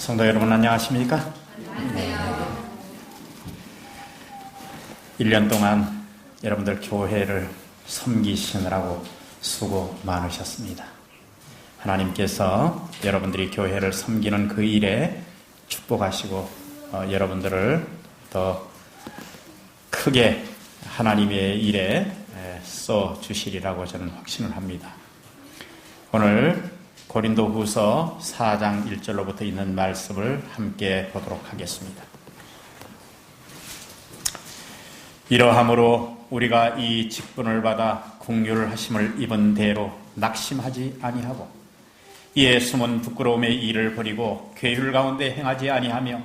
성도 여러분 안녕하십니까? 안녕하세요. 1년 동안 여러분들 교회를 섬기시느라고 수고 많으셨습니다. 하나님께서 여러분들이 교회를 섬기는 그 일에 축복하시고 여러분들을 더 크게 하나님의 일에 써 주시리라고 저는 확신을 합니다. 오늘 고린도후서 4장 1절로부터 있는 말씀을 함께 보도록 하겠습니다. 이러함으로 우리가 이 직분을 받아 긍휼을 하심을 입은 대로 낙심하지 아니하고 이에 숨은 부끄러움의 일을 버리고 괴율 가운데 행하지 아니하며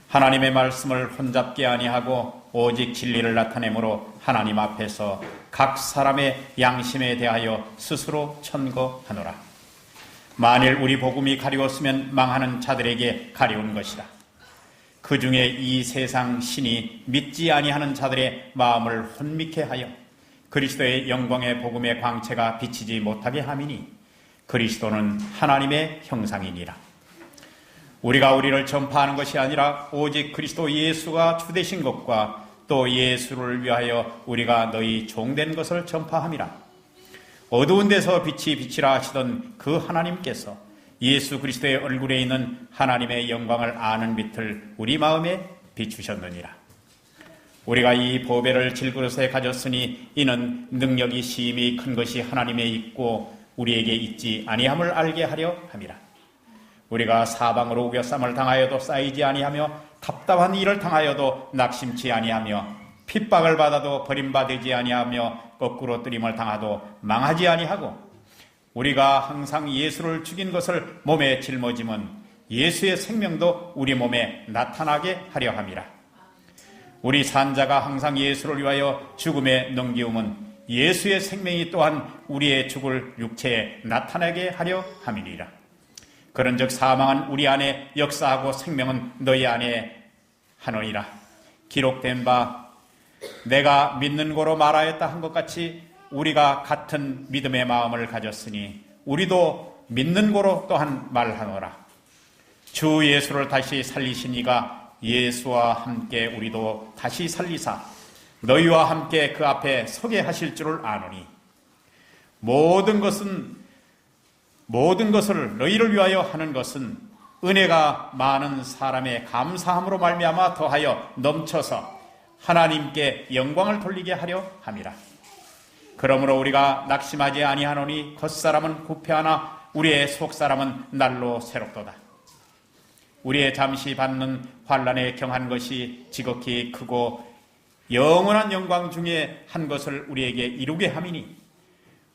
하나님의 말씀을 혼잡게 아니하고 오직 진리를 나타내므로 하나님 앞에서 각 사람의 양심에 대하여 스스로 천거하노라. 만일 우리 복음이 가리웠으면 망하는 자들에게 가리운 것이라. 그 중에 이 세상 신이 믿지 아니하는 자들의 마음을 혼미케 하여 그리스도의 영광의 복음의 광채가 비치지 못하게 함이니 그리스도는 하나님의 형상이니라. 우리가 우리를 전파하는 것이 아니라 오직 그리스도 예수가 주되신 것과 또 예수를 위하여 우리가 너희 종된 것을 전파함이라. 어두운 데서 빛이 비치라 하시던 그 하나님께서 예수 그리스도의 얼굴에 있는 하나님의 영광을 아는 빛을 우리 마음에 비추셨느니라. 우리가 이 보배를 질그릇에 가졌으니 이는 능력이 심히 큰 것이 하나님에 있고 우리에게 있지 아니함을 알게 하려 함이라. 우리가 사방으로 우겨쌈을 당하여도 쌓이지 아니하며 답답한 일을 당하여도 낙심치 아니하며 핍박을 받아도 버림받지 아니하며 거꾸로 뜨림을 당하도 망하지 아니하고 우리가 항상 예수를 죽인 것을 몸에 짊어짐은 예수의 생명도 우리 몸에 나타나게 하려 함이라. 우리 산자가 항상 예수를 위하여 죽음에 넘기움은 예수의 생명이 또한 우리의 죽을 육체에 나타나게 하려 함이니라. 그런즉 사망은 우리 안에 역사하고 생명은 너희 안에 하느니라. 기록된 바 내가 믿는 고로 말하였다 한 것 같이 우리가 같은 믿음의 마음을 가졌으니 우리도 믿는 고로 또한 말하노라. 주 예수를 다시 살리신 이가 예수와 함께 우리도 다시 살리사 너희와 함께 그 앞에 서게 하실 줄을 아노니 모든 것을 너희를 위하여 하는 것은 은혜가 많은 사람의 감사함으로 말미암아 더하여 넘쳐서 하나님께 영광을 돌리게 하려 함이라. 그러므로 우리가 낙심하지 아니하노니 겉사람은 부패하나 우리의 속사람은 날로 새롭도다. 우리의 잠시 받는 환난에 경한 것이 지극히 크고 영원한 영광 중에 한 것을 우리에게 이루게 함이니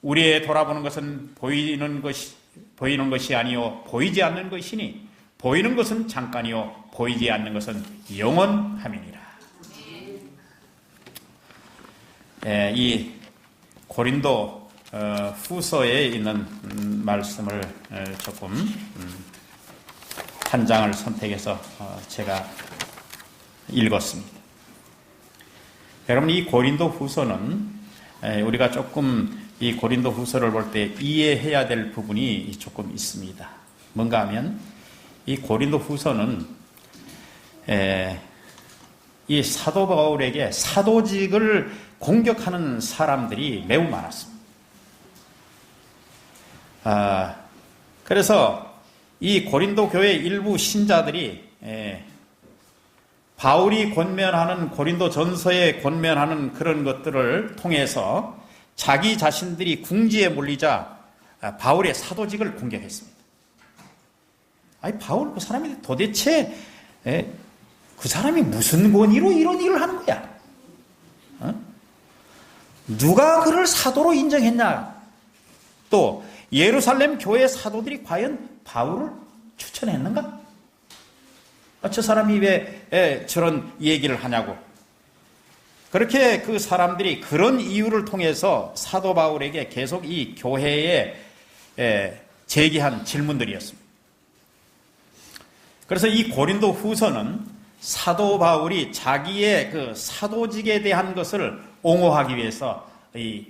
우리의 돌아보는 것은 보이는 것이 아니요 보이지 않는 것이니 보이는 것은 잠깐이요 보이지 않는 것은 영원함이니라. 이 고린도 후서에 있는 말씀을 조금 한 장을 선택해서 제가 읽었습니다. 여러분, 이 고린도 후서는 우리가 조금 이 고린도 후서를 볼 때 이해해야 될 부분이 조금 있습니다. 뭔가 하면 이 고린도 후서는 이 사도 바울에게 사도직을 공격하는 사람들이 매우 많았습니다. 그래서 이 고린도 교회 일부 신자들이 바울이 권면하는 고린도 전서에 권면하는 그런 것들을 통해서 자기 자신들이 궁지에 몰리자 바울의 사도직을 공격했습니다. 아니, 바울 그 사람이 도대체 그 사람이 무슨 권위로 이런 일을 하는 거야? 누가 그를 사도로 인정했냐? 또 예루살렘 교회 사도들이 과연 바울을 추천했는가? 저 사람이 왜 저런 얘기를 하냐고. 그렇게 그 사람들이 그런 이유를 통해서 사도 바울에게 계속 이 교회에 제기한 질문들이었습니다. 그래서 이 고린도 후서는 사도 바울이 자기의 그 사도직에 대한 것을 옹호하기 위해서 이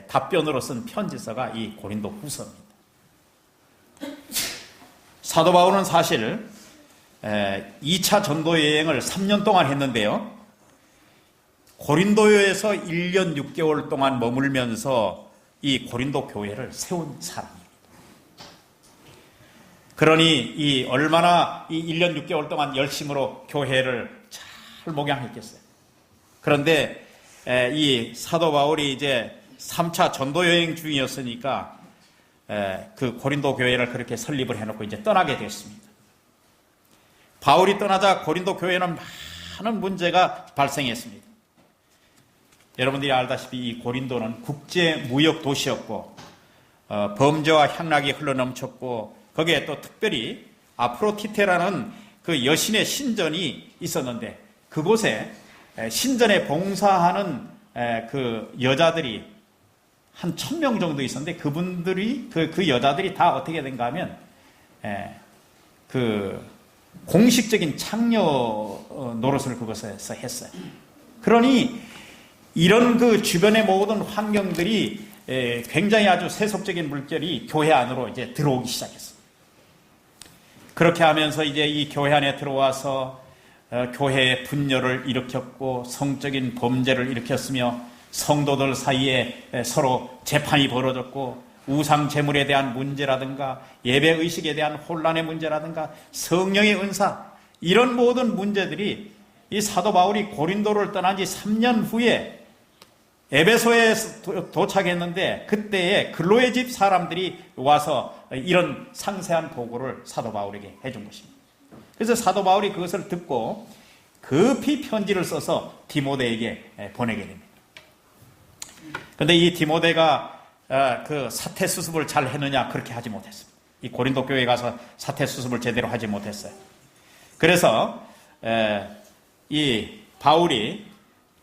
답변으로 쓴 편지서가 이 고린도 후서입니다. 사도 바울은 사실 2차 전도 여행을 3년 동안 했는데요. 고린도에서 1년 6개월 동안 머물면서 이 고린도 교회를 세운 사람입니다. 그러니 이 얼마나 이 1년 6개월 동안 열심으로 교회를 잘 목양했겠어요. 그런데 이 사도 바울이 이제 3차 전도 여행 중이었으니까 그 고린도 교회를 그렇게 설립을 해놓고 이제 떠나게 됐습니다. 바울이 떠나자 고린도 교회는 많은 문제가 발생했습니다. 여러분들이 알다시피 이 고린도는 국제 무역 도시였고 범죄와 향락이 흘러넘쳤고 거기에 또 특별히 아프로디테라는 그 여신의 신전이 있었는데 그곳에 신전에 봉사하는 그 여자들이 한 1000명 정도 있었는데 그분들이 그 여자들이 다 어떻게 된가 하면 그 공식적인 창녀 노릇을 그것에서 했어요. 그러니 이런 그 주변의 모든 환경들이 굉장히 아주 세속적인 물결이 교회 안으로 이제 들어오기 시작했어요. 그렇게 하면서 이제 이 교회 안에 들어와서 교회의 분열을 일으켰고 성적인 범죄를 일으켰으며 성도들 사이에 서로 재판이 벌어졌고 우상 제물에 대한 문제라든가 예배 의식에 대한 혼란의 문제라든가 성령의 은사 이런 모든 문제들이 이 사도 바울이 고린도를 떠난 지 3년 후에 에베소에 도착했는데 그때에 글로의 집 사람들이 와서 이런 상세한 보고를 사도 바울에게 해준 것입니다. 그래서 사도 바울이 그것을 듣고 급히 편지를 써서 디모데에게 보내게 됩니다. 그런데 이 디모데가 그 사태 수습을 잘 했느냐 그렇게 하지 못했습니다. 이 고린도 교회에 가서 사태 수습을 제대로 하지 못했어요. 그래서 이 바울이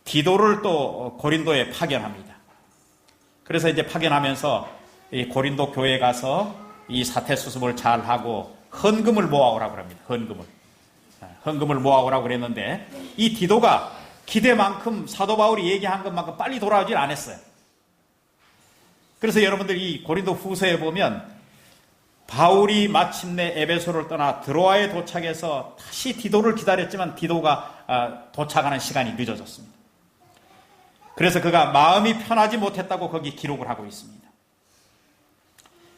디도를 또 고린도에 파견합니다. 그래서 이제 파견하면서 이 고린도 교회에 가서 이 사태 수습을 잘 하고 헌금을 모아오라고 합니다. 헌금을 모아오라고 그랬는데 이 디도가 기대만큼 사도 바울이 얘기한 것만큼 빨리 돌아오질 않았어요. 그래서 여러분들이 이 고린도 후서에 보면 바울이 마침내 에베소를 떠나 드로아에 도착해서 다시 디도를 기다렸지만 디도가 도착하는 시간이 늦어졌습니다. 그래서 그가 마음이 편하지 못했다고 거기 기록을 하고 있습니다.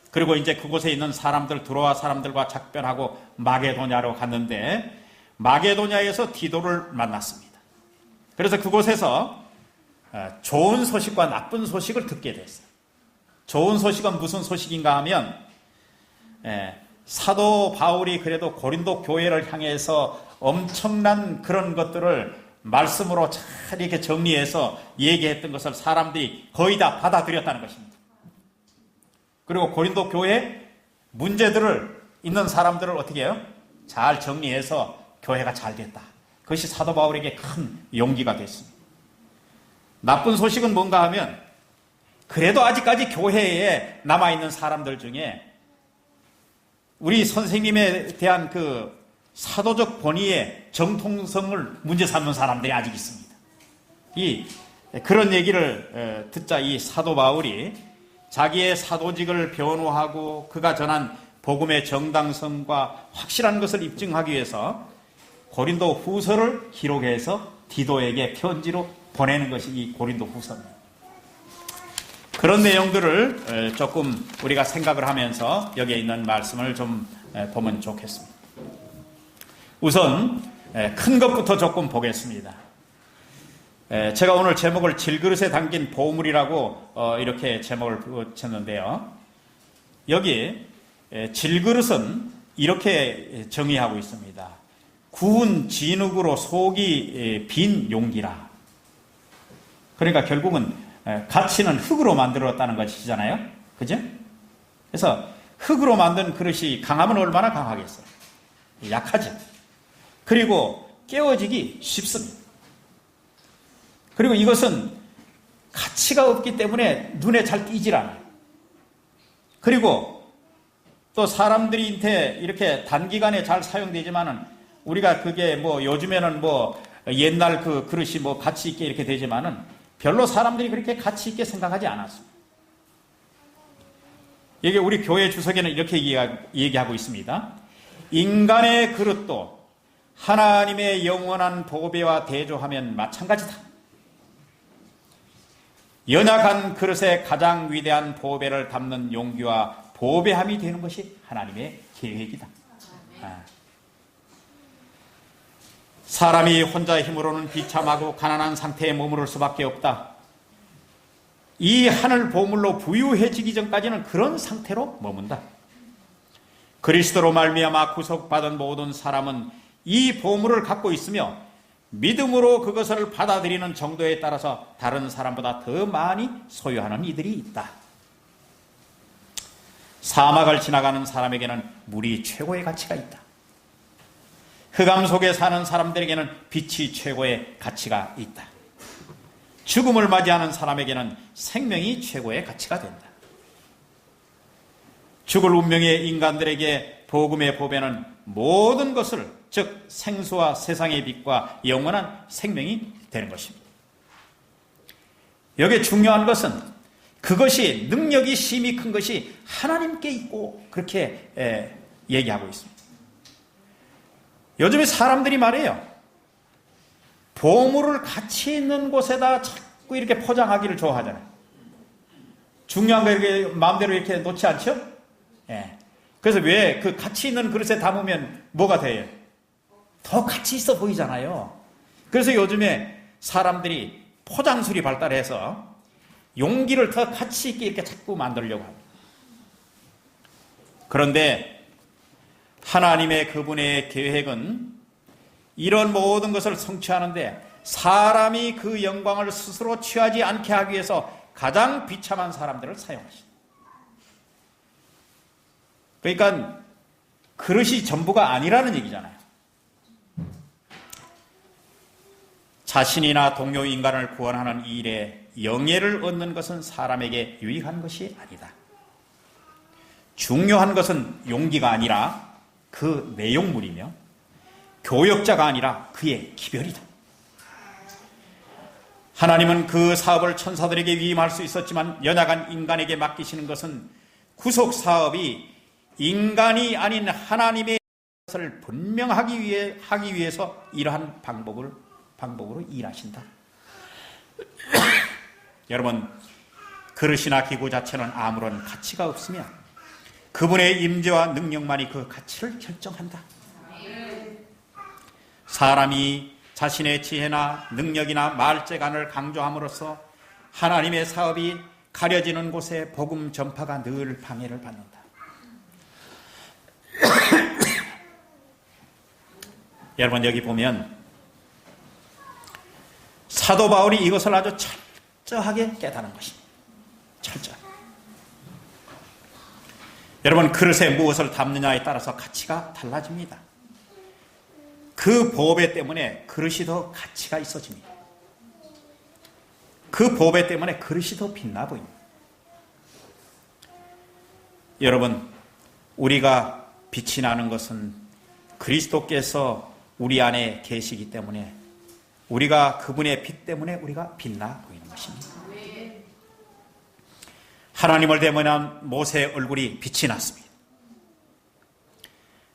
그리고 이제 그곳에 있는 사람들, 드로아 사람들과 작별하고 마게도냐로 갔는데 마게도냐에서 디도를 만났습니다. 그래서 그곳에서 좋은 소식과 나쁜 소식을 듣게 됐어요. 좋은 소식은 무슨 소식인가 하면 사도 바울이 그래도 고린도 교회를 향해서 엄청난 그런 것들을 말씀으로 잘 이렇게 정리해서 얘기했던 것을 사람들이 거의 다 받아들였다는 것입니다. 그리고 고린도 교회 문제들을 있는 사람들을 어떻게 해요? 잘 정리해서 교회가 잘 됐다. 그것이 사도 바울에게 큰 용기가 됐습니다. 나쁜 소식은 뭔가 하면 그래도 아직까지 교회에 남아있는 사람들 중에 우리 선생님에 대한 그 사도적 권위의 정통성을 문제 삼는 사람들이 아직 있습니다. 그런 얘기를 듣자 이 사도 바울이 자기의 사도직을 변호하고 그가 전한 복음의 정당성과 확실한 것을 입증하기 위해서 고린도 후서를 기록해서 디도에게 편지로 보내는 것이 이 고린도 후서입니다. 그런 내용들을 조금 우리가 생각을 하면서 여기에 있는 말씀을 좀 보면 좋겠습니다. 우선 큰 것부터 조금 보겠습니다. 제가 오늘 제목을 질그릇에 담긴 보물이라고 이렇게 제목을 붙였는데요. 여기 질그릇은 이렇게 정의하고 있습니다. 구운 진흙으로 속이 빈 용기라. 그러니까 결국은 가치는 흙으로 만들었다는 것이잖아요. 그죠? 그래서 흙으로 만든 그릇이 강하면 얼마나 강하겠어요? 약하죠. 그리고 깨어지기 쉽습니다. 그리고 이것은 가치가 없기 때문에 눈에 잘 띄질 않아요. 그리고 또 사람들한테 이렇게 단기간에 잘 사용되지만은 우리가 그게 뭐 요즘에는 뭐 옛날 그 그릇이 뭐 가치 있게 이렇게 되지만은 별로 사람들이 그렇게 가치 있게 생각하지 않았습니다. 이게 우리 교회 주석에는 이렇게 얘기하고 있습니다. 인간의 그릇도 하나님의 영원한 보배와 대조하면 마찬가지다. 연약한 그릇에 가장 위대한 보배를 담는 용기와 보배함이 되는 것이 하나님의 계획이다. 사람이 혼자 힘으로는 비참하고 가난한 상태에 머무를 수밖에 없다. 이 하늘 보물로 부유해지기 전까지는 그런 상태로 머문다. 그리스도로 말미암아 구속받은 모든 사람은 이 보물을 갖고 있으며 믿음으로 그것을 받아들이는 정도에 따라서 다른 사람보다 더 많이 소유하는 이들이 있다. 사막을 지나가는 사람에게는 물이 최고의 가치가 있다. 흑암 속에 사는 사람들에게는 빛이 최고의 가치가 있다. 죽음을 맞이하는 사람에게는 생명이 최고의 가치가 된다. 죽을 운명의 인간들에게 복음의 보배는 모든 것을, 즉 생수와 세상의 빛과 영원한 생명이 되는 것입니다. 여기에 중요한 것은 그것이, 능력이 심히 큰 것이 하나님께 있고, 그렇게 얘기하고 있습니다. 요즘에 사람들이 말해요. 보물을 가치 있는 곳에다 자꾸 이렇게 포장하기를 좋아하잖아요. 중요한 거 이렇게 마음대로 이렇게 놓지 않죠? 예. 그래서 왜 그 가치 있는 그릇에 담으면 뭐가 돼요? 더 가치 있어 보이잖아요. 그래서 요즘에 사람들이 포장술이 발달해서 용기를 더 가치 있게 이렇게 자꾸 만들려고 합니다. 그런데 하나님의 그분의 계획은 이런 모든 것을 성취하는데 사람이 그 영광을 스스로 취하지 않게 하기 위해서 가장 비참한 사람들을 사용하신다. 그러니까 그릇이 전부가 아니라는 얘기잖아요. 자신이나 동료 인간을 구원하는 이 일에 영예를 얻는 것은 사람에게 유익한 것이 아니다. 중요한 것은 용기가 아니라 그 내용물이며 교역자가 아니라 그의 기별이다. 하나님은 그 사업을 천사들에게 위임할 수 있었지만 연약한 인간에게 맡기시는 것은 구속 사업이 인간이 아닌 하나님의 것을 분명하기 위해서 이러한 방법으로 일하신다. 여러분, 그릇이나 기구 자체는 아무런 가치가 없으며 그분의 임재와 능력만이 그 가치를 결정한다. 사람이 자신의 지혜나 능력이나 말재간을 강조함으로써 하나님의 사업이 가려지는 곳에 복음 전파가 늘 방해를 받는다. 여러분, 여기 보면 사도 바울이 이것을 아주 철저하게 깨달은 것입니다. 철저하게. 여러분, 그릇에 무엇을 담느냐에 따라서 가치가 달라집니다. 그 보배 때문에 그릇이 더 가치가 있어집니다. 그 보배 때문에 그릇이 더 빛나 보입니다. 여러분, 우리가 빛이 나는 것은 그리스도께서 우리 안에 계시기 때문에, 우리가 그분의 빛 때문에 우리가 빛나 보이는 것입니다. 하나님을 대면한 모세의 얼굴이 빛이 났습니다.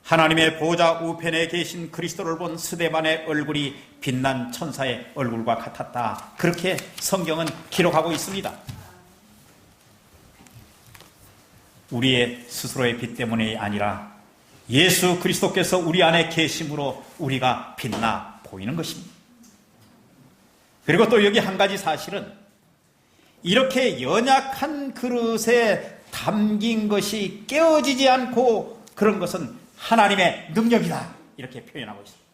하나님의 보좌 우편에 계신 그리스도를 본 스데반의 얼굴이 빛난 천사의 얼굴과 같았다. 그렇게 성경은 기록하고 있습니다. 우리의 스스로의 빛 때문이 아니라 예수 그리스도께서 우리 안에 계심으로 우리가 빛나 보이는 것입니다. 그리고 또 여기 한 가지 사실은, 이렇게 연약한 그릇에 담긴 것이 깨어지지 않고 그런 것은 하나님의 능력이다. 이렇게 표현하고 있습니다.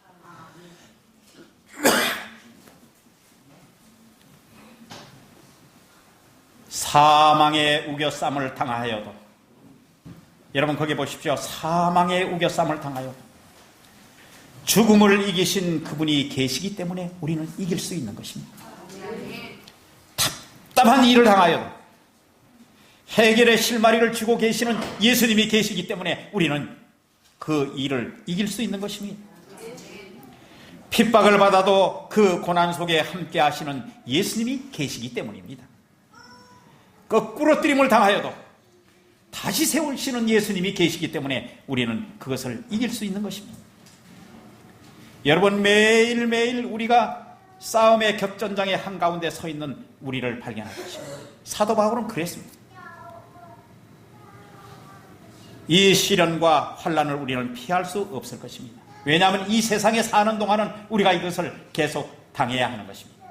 사망의 우겨쌈을 당하여도, 여러분 거기 보십시오. 사망의 우겨쌈을 당하여도 죽음을 이기신 그분이 계시기 때문에 우리는 이길 수 있는 것입니다. 답답한 일을 당하여도 해결의 실마리를 쥐고 계시는 예수님이 계시기 때문에 우리는 그 일을 이길 수 있는 것입니다. 핍박을 받아도 그 고난 속에 함께 하시는 예수님이 계시기 때문입니다. 거꾸로뜨림을 당하여도 다시 세우시는 예수님이 계시기 때문에 우리는 그것을 이길 수 있는 것입니다. 여러분, 매일매일 우리가 싸움의 격전장의 한가운데 서 있는 우리를 발견할 것입니다. 사도 바울은 그랬습니다. 이 시련과 환난을 우리는 피할 수 없을 것입니다. 왜냐하면 이 세상에 사는 동안은 우리가 이것을 계속 당해야 하는 것입니다.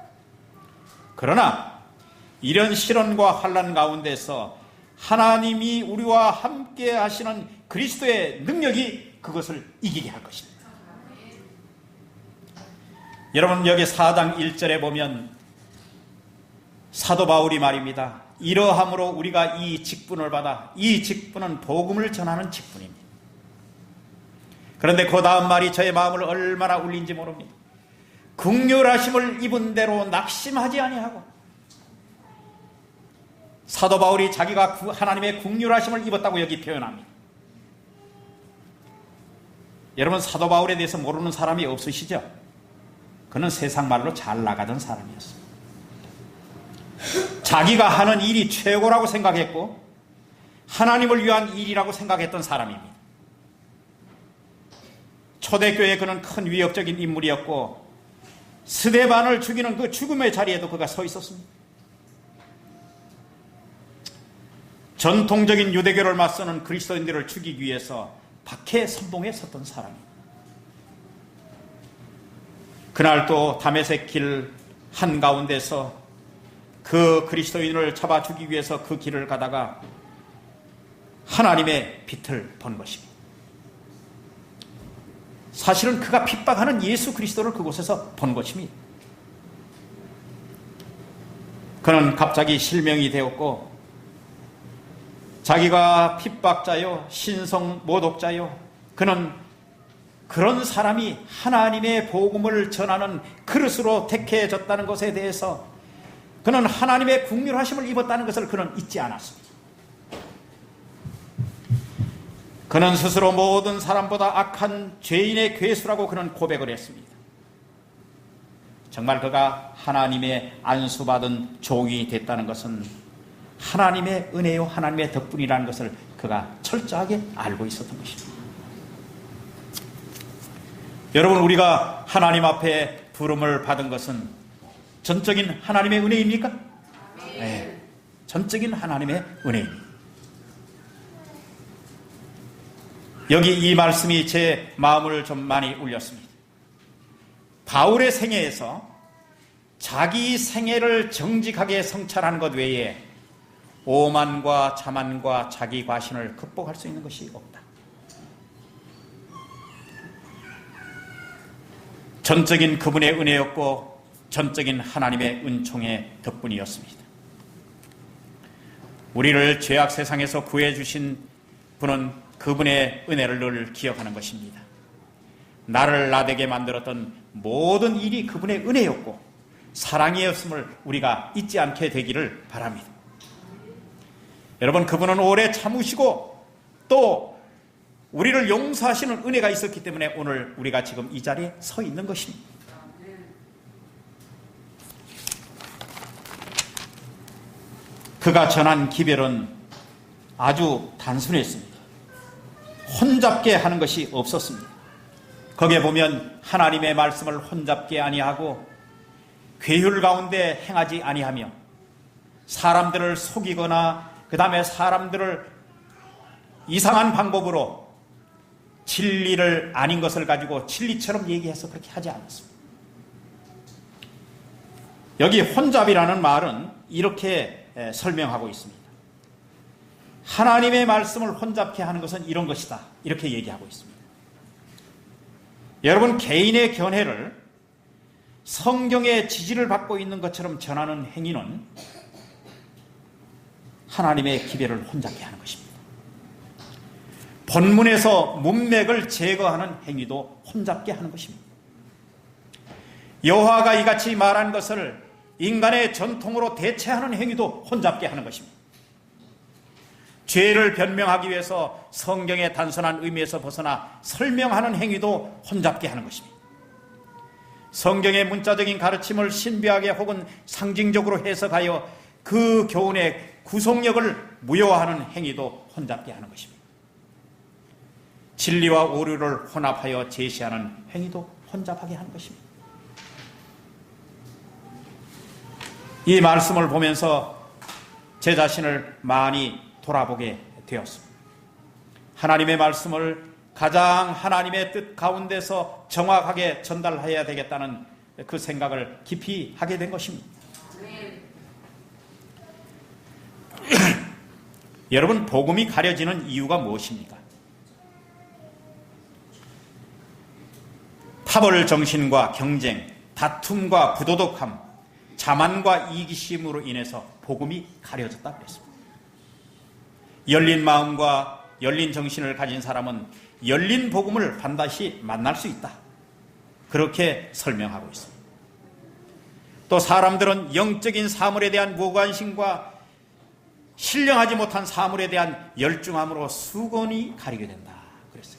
그러나 이런 시련과 환난 가운데서 하나님이 우리와 함께 하시는 그리스도의 능력이 그것을 이기게 할 것입니다. 여러분, 여기 4장 1절에 보면 사도 바울이 말입니다. 이러함으로 우리가 이 직분을 받아, 이 직분은 복음을 전하는 직분입니다. 그런데 그 다음 말이 저의 마음을 얼마나 울린지 모릅니다. 긍휼하심을 입은 대로 낙심하지 아니하고. 사도 바울이 자기가 하나님의 긍휼하심을 입었다고 여기 표현합니다. 여러분, 사도 바울에 대해서 모르는 사람이 없으시죠? 그는 세상 말로 잘 나가던 사람이었습니다. 자기가 하는 일이 최고라고 생각했고 하나님을 위한 일이라고 생각했던 사람입니다. 초대교회에 그는 큰 위협적인 인물이었고 스데반을 죽이는 그 죽음의 자리에도 그가 서 있었습니다. 전통적인 유대교를 맞서는 그리스도인들을 죽이기 위해서 박해 선봉에 섰던 사람입니다. 그날 또 다메섹 길 한가운데서 그 그리스도인을 잡아 죽이기 위해서 그 길을 가다가 하나님의 빛을 본 것입니다. 사실은 그가 핍박하는 예수 그리스도를 그곳에서 본 것입니다. 그는 갑자기 실명이 되었고 자기가 핍박자요 신성 모독자요, 그는 그런 사람이 하나님의 복음을 전하는 그릇으로 택해졌다는 것에 대해서 그는 하나님의 긍휼하심을 입었다는 것을 그는 잊지 않았습니다. 그는 스스로 모든 사람보다 악한 죄인의 괴수라고 그는 고백을 했습니다. 정말 그가 하나님의 안수받은 종이 됐다는 것은 하나님의 은혜요 하나님의 덕분이라는 것을 그가 철저하게 알고 있었던 것입니다. 여러분, 우리가 하나님 앞에 부름을 받은 것은 전적인 하나님의 은혜입니까? 네, 전적인 하나님의 은혜입니다. 여기 이 말씀이 제 마음을 좀 많이 울렸습니다. 바울의 생애에서 자기 생애를 정직하게 성찰하는 것 외에 오만과 자만과 자기 과신을 극복할 수 있는 것이 없다. 전적인 그분의 은혜였고 전적인 하나님의 은총의 덕분이었습니다. 우리를 죄악 세상에서 구해주신 분은 그분의 은혜를 늘 기억하는 것입니다. 나를 나되게 만들었던 모든 일이 그분의 은혜였고 사랑이었음을 우리가 잊지 않게 되기를 바랍니다. 여러분, 그분은 오래 참으시고 또 우리를 용서하시는 은혜가 있었기 때문에 오늘 우리가 지금 이 자리에 서 있는 것입니다. 그가 전한 기별은 아주 단순했습니다. 혼잡게 하는 것이 없었습니다. 거기에 보면 하나님의 말씀을 혼잡게 아니하고 괴율 가운데 행하지 아니하며 사람들을 속이거나 그 다음에 사람들을 이상한 방법으로 진리를 아닌 것을 가지고 진리처럼 얘기해서 그렇게 하지 않았습니다. 여기 혼잡이라는 말은 이렇게 설명하고 있습니다. 하나님의 말씀을 혼잡게 하는 것은 이런 것이다, 이렇게 얘기하고 있습니다. 여러분, 개인의 견해를 성경의 지지를 받고 있는 것처럼 전하는 행위는 하나님의 기별을 혼잡게 하는 것입니다. 본문에서 문맥을 제거하는 행위도 혼잡게 하는 것입니다. 여호와가 이같이 말한 것을 인간의 전통으로 대체하는 행위도 혼잡게 하는 것입니다. 죄를 변명하기 위해서 성경의 단순한 의미에서 벗어나 설명하는 행위도 혼잡게 하는 것입니다. 성경의 문자적인 가르침을 신비하게 혹은 상징적으로 해석하여 그 교훈의 구속력을 무효화하는 행위도 혼잡게 하는 것입니다. 진리와 오류를 혼합하여 제시하는 행위도 혼잡하게 하는 것입니다. 이 말씀을 보면서 제 자신을 많이 돌아보게 되었습니다. 하나님의 말씀을 가장 하나님의 뜻 가운데서 정확하게 전달해야 되겠다는 그 생각을 깊이 하게 된 것입니다. 여러분, 복음이 가려지는 이유가 무엇입니까? 파벌 정신과 경쟁, 다툼과 부도덕함, 자만과 이기심으로 인해서 복음이 가려졌다 그랬습니다. 열린 마음과 열린 정신을 가진 사람은 열린 복음을 반드시 만날 수 있다. 그렇게 설명하고 있습니다. 또 사람들은 영적인 사물에 대한 무관심과 신령하지 못한 사물에 대한 열중함으로 수건이 가리게 된다 그랬어요.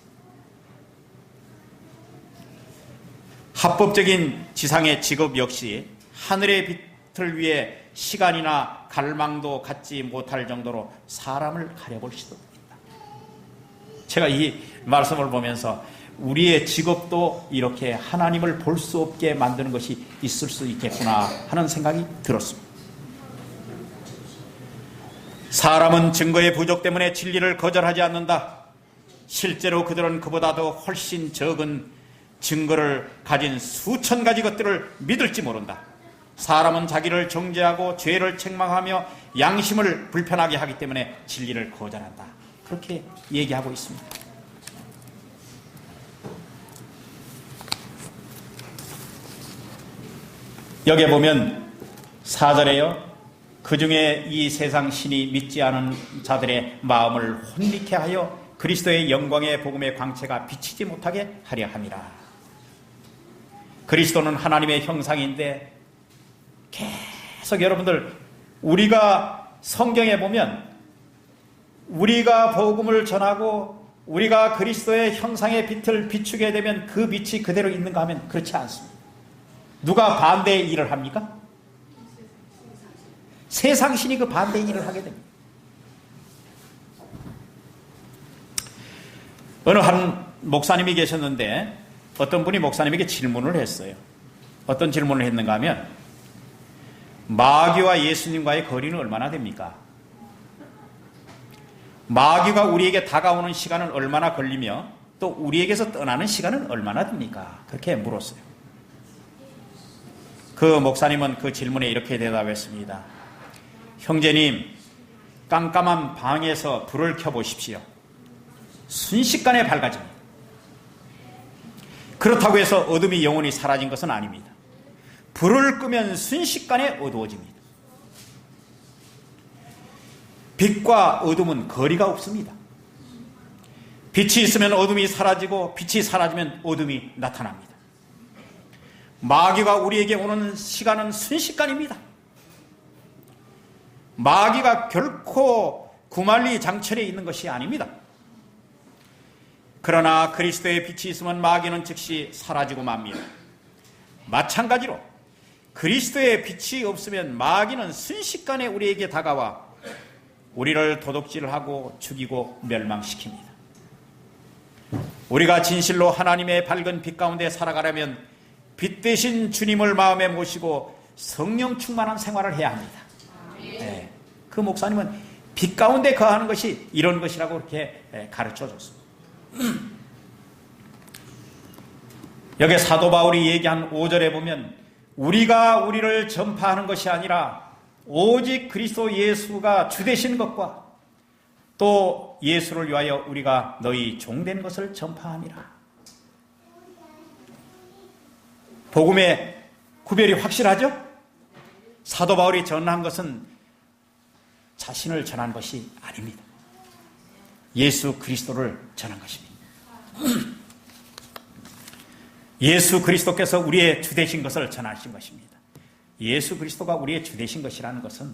합법적인 지상의 직업 역시 하늘의 빛을 위해 시간이나 갈망도 갖지 못할 정도로 사람을 가려볼 수도 있다. 제가 이 말씀을 보면서 우리의 직업도 이렇게 하나님을 볼 수 없게 만드는 것이 있을 수 있겠구나 하는 생각이 들었습니다. 사람은 증거의 부족 때문에 진리를 거절하지 않는다. 실제로 그들은 그보다도 훨씬 적은 증거를 가진 수천 가지 것들을 믿을지 모른다. 사람은 자기를 정죄하고 죄를 책망하며 양심을 불편하게 하기 때문에 진리를 거절한다. 그렇게 얘기하고 있습니다. 여기에 보면 4절에요. 그 중에 이 세상 신이 믿지 않은 자들의 마음을 혼미케 하여 그리스도의 영광의 복음의 광채가 비치지 못하게 하려 함이라. 그리스도는 하나님의 형상인데 계속 여러분들 우리가 성경에 보면 우리가 복음을 전하고 우리가 그리스도의 형상의 빛을 비추게 되면 그 빛이 그대로 있는가 하면 그렇지 않습니다. 누가 반대의 일을 합니까? 세상신이 그 반대의 일을 하게 됩니다. 어느 한 목사님이 계셨는데 어떤 분이 목사님에게 질문을 했어요. 어떤 질문을 했는가 하면 마귀와 예수님과의 거리는 얼마나 됩니까? 마귀가 우리에게 다가오는 시간은 얼마나 걸리며 또 우리에게서 떠나는 시간은 얼마나 됩니까? 그렇게 물었어요. 그 목사님은 그 질문에 이렇게 대답했습니다. 형제님, 깜깜한 방에서 불을 켜보십시오. 순식간에 밝아집니다. 그렇다고 해서 어둠이 영원히 사라진 것은 아닙니다. 불을 끄면 순식간에 어두워집니다. 빛과 어둠은 거리가 없습니다. 빛이 있으면 어둠이 사라지고 빛이 사라지면 어둠이 나타납니다. 마귀가 우리에게 오는 시간은 순식간입니다. 마귀가 결코 구만리 장천에 있는 것이 아닙니다. 그러나 그리스도의 빛이 있으면 마귀는 즉시 사라지고 맙니다. 마찬가지로 그리스도의 빛이 없으면 마귀는 순식간에 우리에게 다가와 우리를 도둑질하고 죽이고 멸망시킵니다. 우리가 진실로 하나님의 밝은 빛 가운데 살아가려면 빛 대신 주님을 마음에 모시고 성령 충만한 생활을 해야 합니다. 네. 그 목사님은 빛 가운데 거하는 것이 이런 것이라고 그렇게 가르쳐 줬습니다. 여기 사도 바울이 얘기한 5절에 보면 우리가 우리를 전파하는 것이 아니라 오직 그리스도 예수가 주 되신 것과 또 예수를 위하여 우리가 너희 종된 것을 전파함이라. 복음의 구별이 확실하죠? 사도 바울이 전한 것은 자신을 전한 것이 아닙니다. 예수 그리스도를 전한 것입니다. 예수 그리스도께서 우리의 주 되신 것을 전하신 것입니다. 예수 그리스도가 우리의 주 되신 것이라는 것은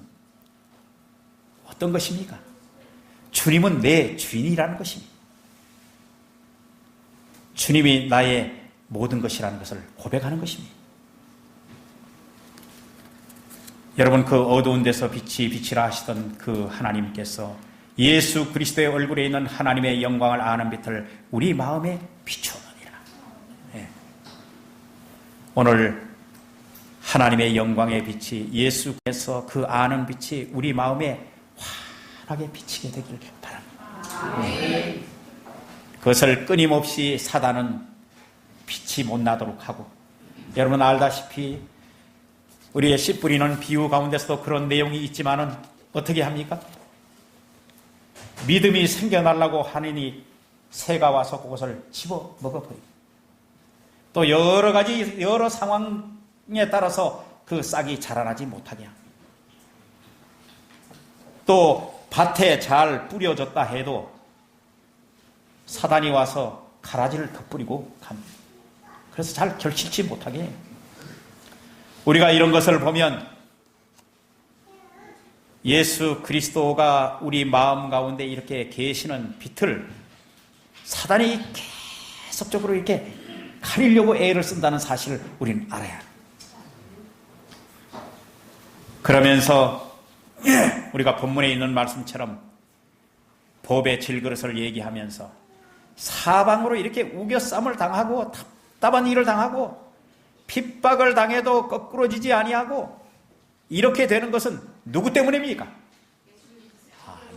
어떤 것입니까? 주님은 내 주인이라는 것입니다. 주님이 나의 모든 것이라는 것을 고백하는 것입니다. 여러분, 그 어두운 데서 빛이 비치라 하시던 그 하나님께서 예수 그리스도의 얼굴에 있는 하나님의 영광을 아는 빛을 우리 마음에 비추느니라. 예. 오늘 하나님의 영광의 빛이 예수께서 그 아는 빛이 우리 마음에 환하게 비치게 되길 바랍니다. 그것을 끊임없이 사단은 빛이 못 나도록 하고, 여러분 알다시피 우리의 씨 뿌리는 비유 가운데서도 그런 내용이 있지만은 어떻게 합니까? 믿음이 생겨나려고 하느니 새가 와서 그것을 집어 먹어버립니다. 또 여러 가지 여러 상황에 따라서 그 싹이 자라나지 못하게 합니다. 또 밭에 잘 뿌려졌다 해도 사단이 와서 가라지를 덧뿌리고 갑니다. 그래서 잘 결실치 못하게 해요. 우리가 이런 것을 보면 예수 그리스도가 우리 마음 가운데 이렇게 계시는 빛을 사단이 계속적으로 이렇게 가리려고 애를 쓴다는 사실을 우리는 알아야 합니다. 그러면서 우리가 본문에 있는 말씀처럼 법의 질그릇을 얘기하면서 사방으로 이렇게 우겨쌈을 당하고 답답한 일을 당하고 핍박을 당해도 거꾸러지지 아니하고 이렇게 되는 것은 누구 때문입니까?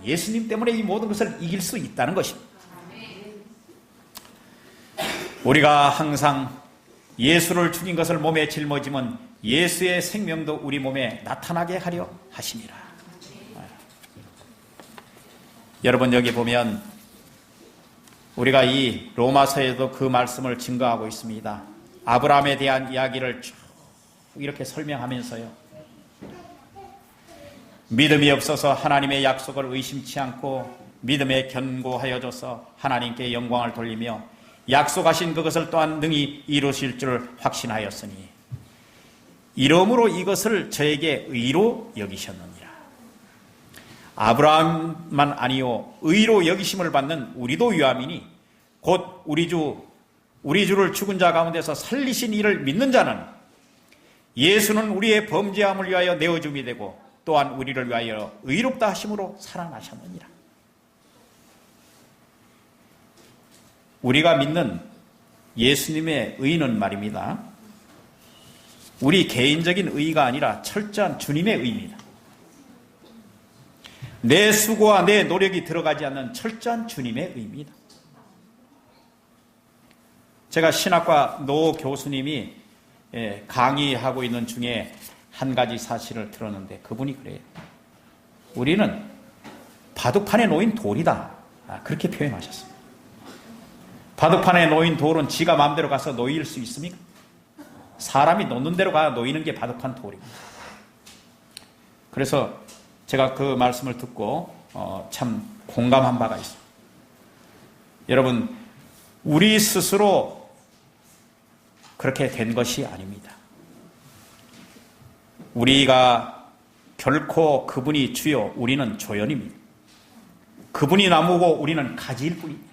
예수님 때문에 이 모든 것을 이길 수 있다는 것입니다. 우리가 항상 예수를 죽인 것을 몸에 짊어지면 예수의 생명도 우리 몸에 나타나게 하려 하심이라. 여러분 여기 보면 우리가 이 로마서에도 그 말씀을 증거하고 있습니다. 아브라함에 대한 이야기를 쭉 이렇게 설명하면서요, 믿음이 없어서 하나님의 약속을 의심치 않고 믿음에 견고하여져서 하나님께 영광을 돌리며 약속하신 그것을 또한 능히 이루실 줄 확신하였으니 이러므로 이것을 저에게 의로 여기셨느니라. 아브라함만 아니요 의로 여기심을 받는 우리도 유함이니 곧 우리 주를 죽은 자 가운데서 살리신 이를 믿는 자는 예수는 우리의 범죄함을 위하여 내어줌이 되고 또한 우리를 위하여 의롭다 하심으로 살아나셨느니라. 우리가 믿는 예수님의 의는 말입니다, 우리 개인적인 의가 아니라 철저한 주님의 의입니다. 내 수고와 내 노력이 들어가지 않는 철저한 주님의 의입니다. 제가 신학과 노 교수님이 강의하고 있는 중에 한 가지 사실을 들었는데 그분이 그래요. 우리는 바둑판에 놓인 돌이다. 그렇게 표현하셨습니다. 바둑판에 놓인 돌은 지가 마음대로 가서 놓일 수 있습니까? 사람이 놓는 대로 가 놓이는 게 바둑판 돌입니다. 그래서 제가 그 말씀을 듣고 참 공감한 바가 있습니다. 여러분, 우리 스스로 그렇게 된 것이 아닙니다. 우리가 결코 그분이 주요, 우리는 조연입니다. 그분이 나무고 우리는 가지일 뿐입니다.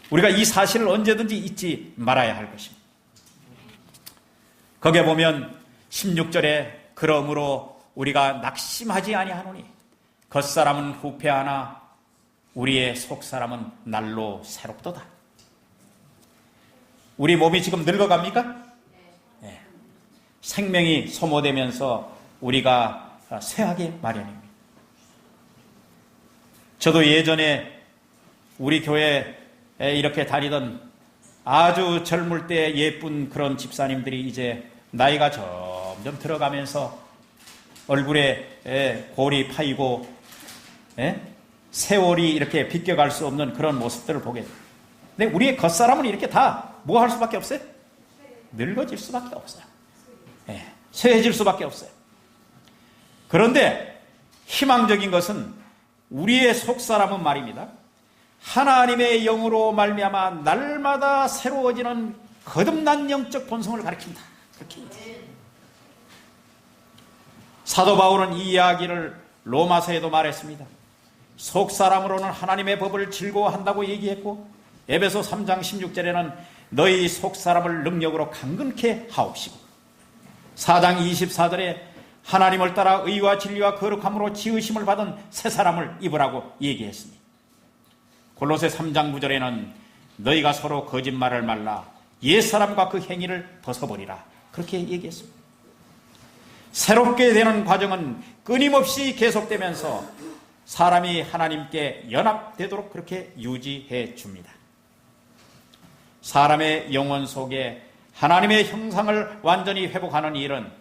우리가 이 사실을 언제든지 잊지 말아야 할 것입니다. 거기에 보면 16절에 그러므로 우리가 낙심하지 아니하노니 겉사람은 후패하나 우리의 속사람은 날로 새롭도다. 우리 몸이 지금 늙어갑니까? 네. 생명이 소모되면서 우리가 쇠하기 마련입니다. 저도 예전에 우리 교회에 이렇게 다니던 아주 젊을 때 예쁜 그런 집사님들이 이제 나이가 점점 들어가면서 얼굴에 골이 파이고 세월이 이렇게 비껴갈 수 없는 그런 모습들을 보게 돼요. 근데 우리의 겉사람은 이렇게 다 뭐 할 수밖에 없어요? 늙어질 수밖에 없어요. 쇠해질 수밖에 없어요. 그런데 희망적인 것은 우리의 속사람은 말입니다, 하나님의 영으로 말미암아 날마다 새로워지는 거듭난 영적 본성을 가리킨다. 그렇게 사도 바울은 이 이야기를 로마서에도 말했습니다. 속사람으로는 하나님의 법을 즐거워한다고 얘기했고, 에베소 3장 16절에는 너희 속사람을 능력으로 강건케 하옵시고, 4장 24절에 하나님을 따라 의와 진리와 거룩함으로 지으심을 받은 새 사람을 입으라고 얘기했습니다. 골로새 3장 9절에는 너희가 서로 거짓말을 말라 옛사람과 그 행위를 벗어버리라. 그렇게 얘기했습니다. 새롭게 되는 과정은 끊임없이 계속되면서 사람이 하나님께 연합되도록 그렇게 유지해 줍니다. 사람의 영혼 속에 하나님의 형상을 완전히 회복하는 일은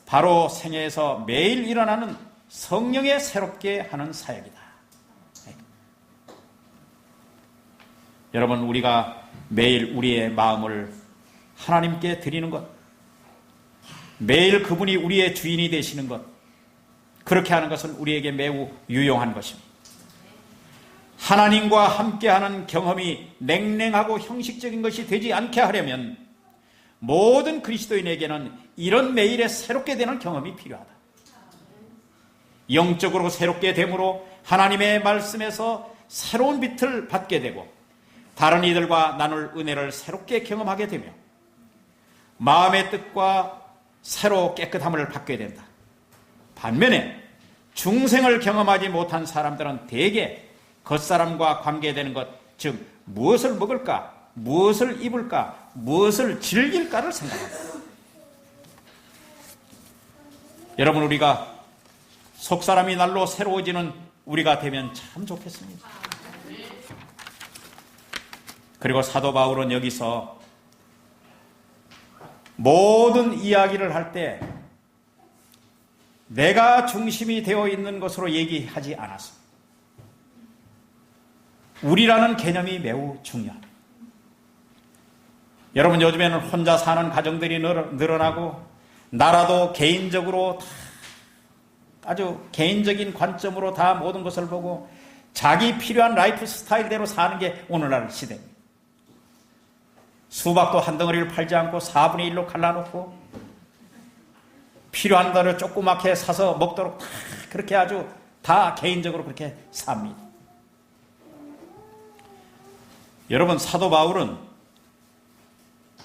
바로 생애에서 매일 일어나는 성령의 새롭게 하는 사역이다. 여러분, 우리가 매일 우리의 마음을 하나님께 드리는 것, 매일 그분이 우리의 주인이 되시는 것, 그렇게 하는 것은 우리에게 매우 유용한 것입니다. 하나님과 함께하는 경험이 냉랭하고 형식적인 것이 되지 않게 하려면 모든 그리스도인에게는 이런 매일에 새롭게 되는 경험이 필요하다. 영적으로 새롭게 됨으로 하나님의 말씀에서 새로운 빛을 받게 되고 다른 이들과 나눌 은혜를 새롭게 경험하게 되며 마음의 뜻과 새로 깨끗함을 받게 된다. 반면에 중생을 경험하지 못한 사람들은 대개 겉사람과 관계되는 것, 즉 무엇을 먹을까, 무엇을 입을까, 무엇을 즐길까를 생각합니다. 여러분, 우리가 속사람이 날로 새로워지는 우리가 되면 참 좋겠습니다. 그리고 사도 바울은 여기서 모든 이야기를 할 때 내가 중심이 되어 있는 것으로 얘기하지 않았습니다. 우리라는 개념이 매우 중요합니다. 여러분, 요즘에는 혼자 사는 가정들이 늘어나고 나라도 개인적으로 아주 개인적인 관점으로 다 모든 것을 보고 자기 필요한 라이프 스타일대로 사는 게 오늘날 시대입니다. 수박도 한 덩어리를 팔지 않고 4분의 1로 갈라놓고 필요한 대로 조그맣게 사서 먹도록 다 그렇게 아주 다 개인적으로 그렇게 삽니다. 여러분, 사도 바울은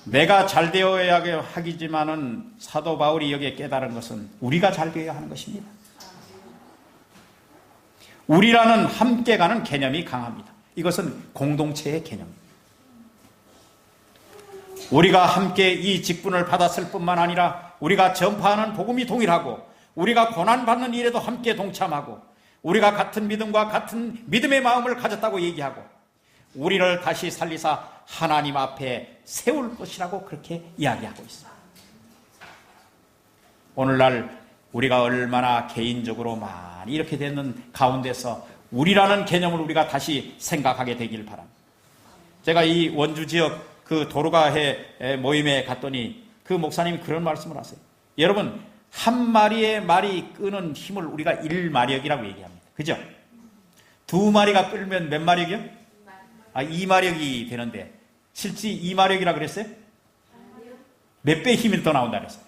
내가 잘 되어야 하기지만은 사도 바울이 여기에 깨달은 것은 우리가 잘 되어야 하는 것입니다. 우리라는 함께 가는 개념이 강합니다. 이것은 공동체의 개념입니다. 우리가 함께 이 직분을 받았을 뿐만 아니라 우리가 전파하는 복음이 동일하고 우리가 고난받는 일에도 함께 동참하고 우리가 같은 믿음과 같은 믿음의 마음을 가졌다고 얘기하고 우리를 다시 살리사 하나님 앞에 세울 것이라고 그렇게 이야기하고 있습니다. 오늘날 우리가 얼마나 개인적으로 많이 이렇게 되는 가운데서 우리라는 개념을 우리가 다시 생각하게 되길 바랍니다. 제가 이 원주 지역 그 도로가해 모임에 갔더니 그 목사님이 그런 말씀을 하세요. 여러분, 한 마리의 말이 끄는 힘을 우리가 1마력이라고 얘기합니다. 그죠? 2마리가 끌면 몇 마력이요? 2마력이 되는데 실제 2마력이라고 그랬어요? 몇 배의 힘이 더 나온다 그랬어요?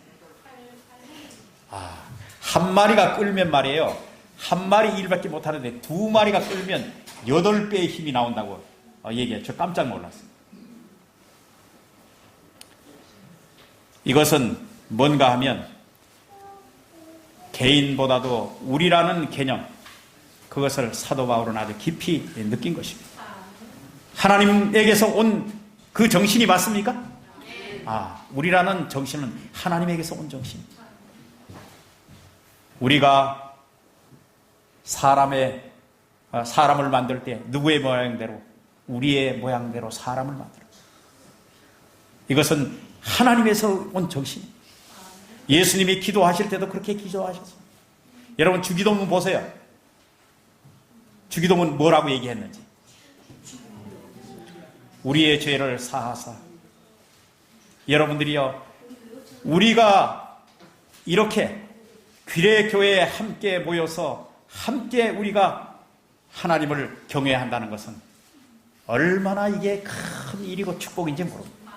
한 마리가 끌면 말이에요. 한 마리 일밖에 못하는데 2마리가 끌면 8배의 힘이 나온다고 얘기해요. 저 깜짝 놀랐어요. 이것은 뭔가 하면 개인보다도 우리라는 개념, 그것을 사도 바울은 아주 깊이 느낀 것입니다. 하나님에게서 온 그 정신이 맞습니까? 우리라는 정신은 하나님에게서 온 정신입니다. 우리가 사람을 만들 때 누구의 모양대로, 우리의 모양대로 사람을 만들어요. 이것은 하나님에서 온 정신입니다. 예수님이 기도하실 때도 그렇게 기도하셨어요. 여러분, 주기도문 보세요. 주기도문 뭐라고 얘기했는지. 우리의 죄를 사하사. 여러분들이요, 우리가 이렇게 귀례교회에 함께 모여서 함께 우리가 하나님을 경외한다는 것은 얼마나 이게 큰 일이고 축복인지 모릅니다.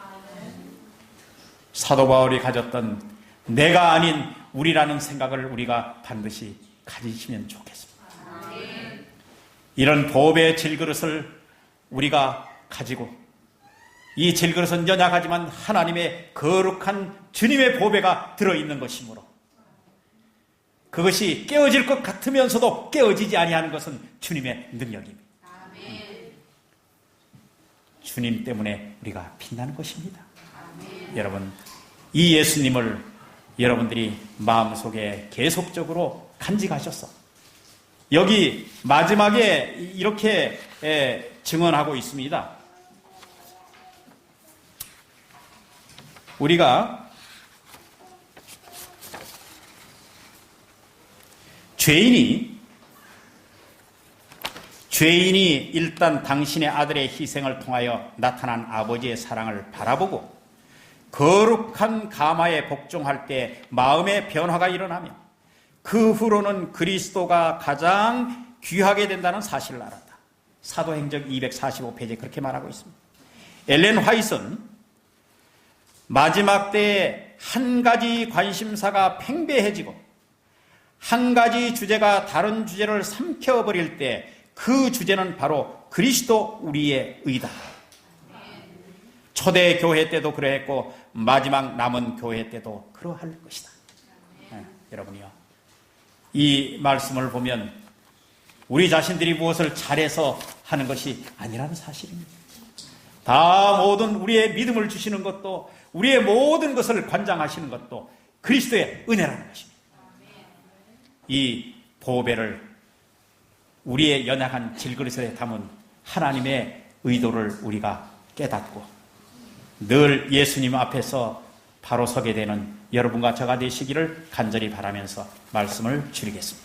사도 바울이 가졌던 내가 아닌 우리라는 생각을 우리가 반드시 가지시면 좋겠습니다. 이런 보배의 질그릇을 우리가 가지고, 이 질그릇은 연약하지만 하나님의 거룩한 주님의 보배가 들어있는 것이므로 그것이 깨어질 것 같으면서도 깨어지지 아니하는 것은 주님의 능력입니다. 주님 때문에 우리가 빛나는 것입니다. 여러분, 이 예수님을 여러분들이 마음속에 계속적으로 간직하셔서 여기 마지막에 이렇게 증언하고 있습니다. 우리가 죄인이 일단 당신의 아들의 희생을 통하여 나타난 아버지의 사랑을 바라보고 거룩한 가마에 복종할 때 마음의 변화가 일어나며 그 후로는 그리스도가 가장 귀하게 된다는 사실을 알았다. 사도행전 245페이지에 그렇게 말하고 있습니다. 엘렌 화이트는 마지막 때에 한 가지 관심사가 팽배해지고 한 가지 주제가 다른 주제를 삼켜버릴 때 그 주제는 바로 그리스도 우리의 의다. 초대 교회 때도 그러했고 마지막 남은 교회 때도 그러할 것이다. 여러분이요, 이 말씀을 보면 우리 자신들이 무엇을 잘해서 하는 것이 아니라는 사실입니다. 다 모든 우리의 믿음을 주시는 것도 우리의 모든 것을 관장하시는 것도 그리스도의 은혜라는 것입니다. 이 보배를 우리의 연약한 질그릇에 담은 하나님의 의도를 우리가 깨닫고 늘 예수님 앞에서 바로 서게 되는 여러분과 저가 되시기를 간절히 바라면서 말씀을 줄이겠습니다.